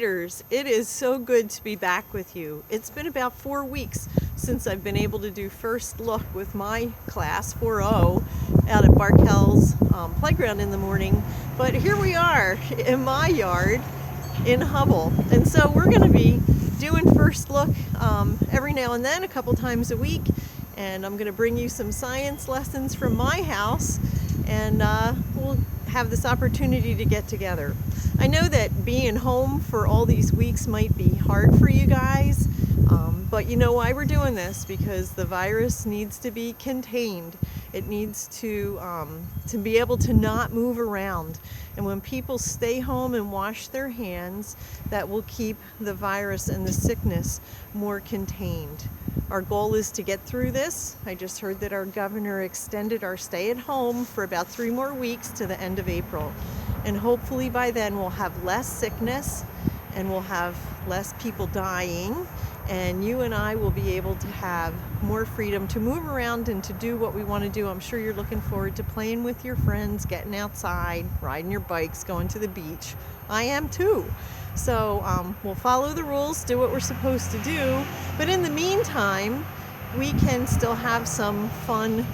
Spring-Gators, it is so good to be back with you. It's been about 4 weeks since I've been able to do First Look with my class, 4.0, out at Barkel's playground in the morning. But here we are in my yard in Hubble. And so we're going to be doing First Look every now and then, a couple times a week. And I'm going to bring you some science lessons from my house, and we'll have this opportunity to get together. I know that being home for all these weeks might be hard for you guys, but you know why we're doing this? Because the virus needs to be contained. It needs to be able to not move around. And when people stay home and wash their hands, that will keep the virus and the sickness more contained. Our goal is to get through this. I just heard that our governor extended our stay at home for about 3 more weeks to the end of April. And hopefully by then we'll have less sickness and we'll have less people dying, and you and I will be able to have more freedom to move around and to do what we want to do. I'm sure you're looking forward to playing with your friends, getting outside, riding your bikes, going to the beach. I am too. So we'll follow the rules, do what we're supposed to do, but in the meantime, we can still have some fun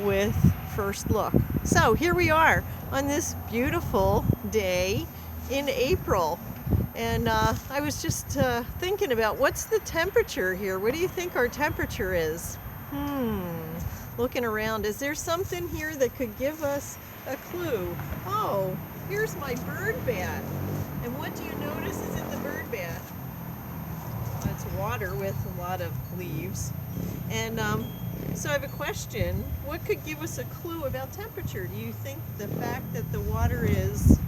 with First Look. So here we are on this beautiful day in April. And I was just thinking about what's the temperature here. What do you think our temperature is? Looking around, is there something here that could give us a clue? Oh, here's my bird bath. And what do you notice is in the bird bath? It's water with a lot of leaves. And so I have a question. What could give us a clue about temperature? Do you think the fact that the water is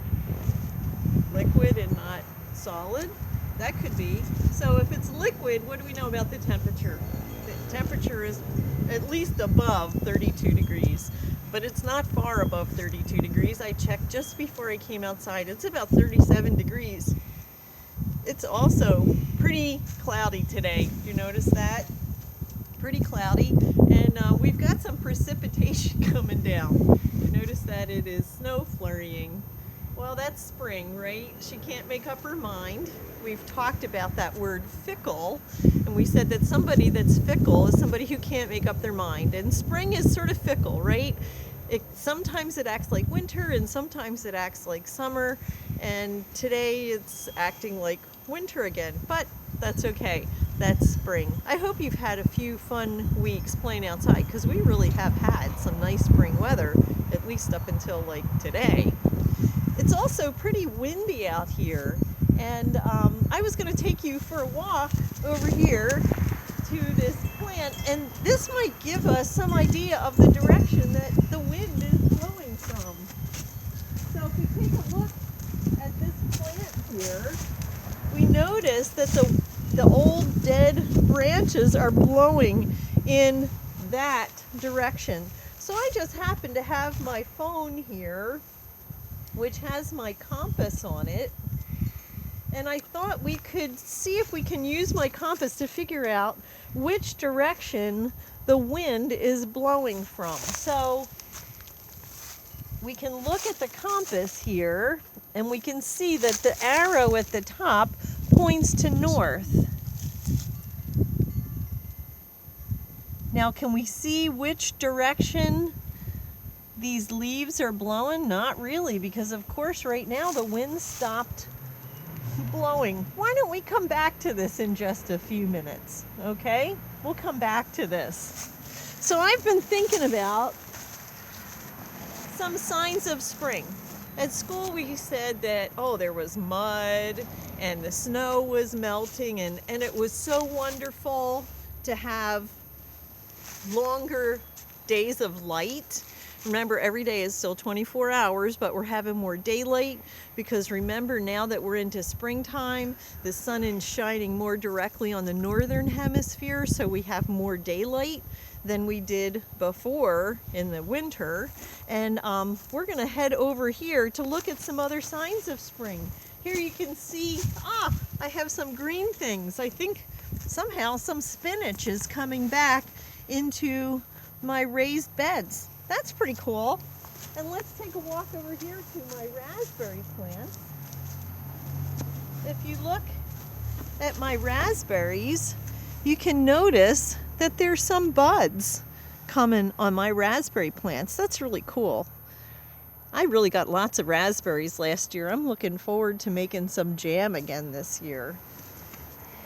liquid and not solid? That could be. So if it's liquid, what do we know about the temperature? The temperature is at least above 32 degrees, but it's not far above 32 degrees. I checked just before I came outside. It's about 37 degrees. It's also pretty cloudy today. Do you notice that? Pretty cloudy, and we've got some precipitation coming down. You notice that it is snow flurrying. Well, that's spring, right? She can't make up her mind. We've talked about that word fickle, and we said that somebody that's fickle is somebody who can't make up their mind. And spring is sort of fickle, right? Sometimes it acts like winter, and sometimes it acts like summer, and today it's acting like winter again, but that's okay. That's spring. I hope you've had a few fun weeks playing outside, because we really have had some nice spring weather, at least up until like today. It's also pretty windy out here, and I was going to take you for a walk over here to this plant, and this might give us some idea of the direction that the wind is blowing from. So if we take a look at this plant here, we notice that the old dead branches are blowing in that direction. So I just happen to have my phone here, which has my compass on it, and I thought we could see if we can use my compass to figure out which direction the wind is blowing from. So we can look at the compass here, and we can see that the arrow at the top points to north. Now, can we see which direction these leaves are blowing? Not really, because of course right now the wind stopped blowing. Why don't we come back to this in just a few minutes, okay? We'll come back to this. So I've been thinking about some signs of spring. At school we said that, oh, there was mud and the snow was melting, and it was so wonderful to have longer days of light. Remember, every day is still 24 hours, but we're having more daylight because remember, now that we're into springtime, the sun is shining more directly on the northern hemisphere, so we have more daylight than we did before in the winter. And we're going to head over here to look at some other signs of spring. Here you can see, I have some green things. I think somehow some spinach is coming back into my raised beds. That's pretty cool. And let's take a walk over here to my raspberry plants. if you look at my raspberries, you can notice that there's some buds coming on my raspberry plants. That's really cool. I really got lots of raspberries last year. I'm looking forward to making some jam again this year.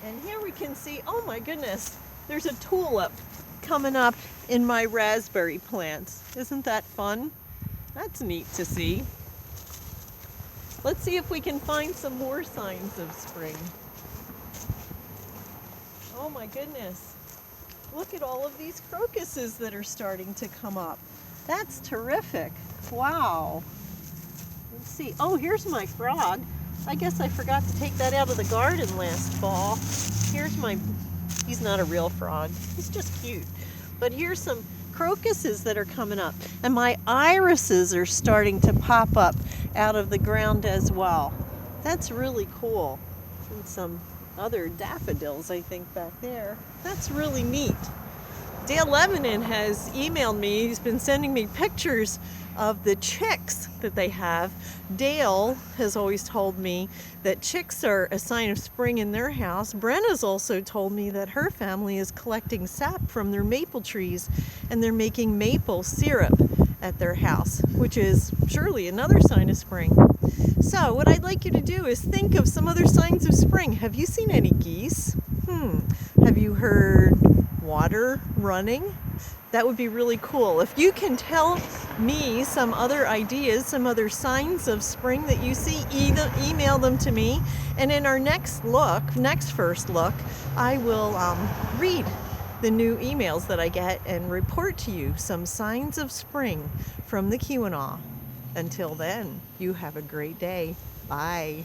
And here we can see, oh my goodness, there's a tulip coming up in my raspberry plants. Isn't that fun? That's neat to see. Let's see if we can find some more signs of spring. Oh my goodness. Look at all of these crocuses that are starting to come up. That's terrific. Wow. Let's see. Oh, here's my frog. I guess I forgot to take that out of the garden last fall. He's not a real frog. He's just cute. But here's some crocuses that are coming up. And my irises are starting to pop up out of the ground as well. That's really cool. And some other daffodils, I think, back there. That's really neat. Dale Lebanon has emailed me. He's been sending me pictures of the chicks that they have. Dale has always told me that chicks are a sign of spring in their house. Brenna's also told me that her family is collecting sap from their maple trees and they're making maple syrup at their house, which is surely another sign of spring. So what I'd like you to do is think of some other signs of spring. Have you seen any geese? Have you heard water running? That would be really cool. If you can tell me some other ideas, some other signs of spring that you see, email them to me. And in our next first look, I will read the new emails that I get and report to you some signs of spring from the Keweenaw. Until then, you have a great day. Bye.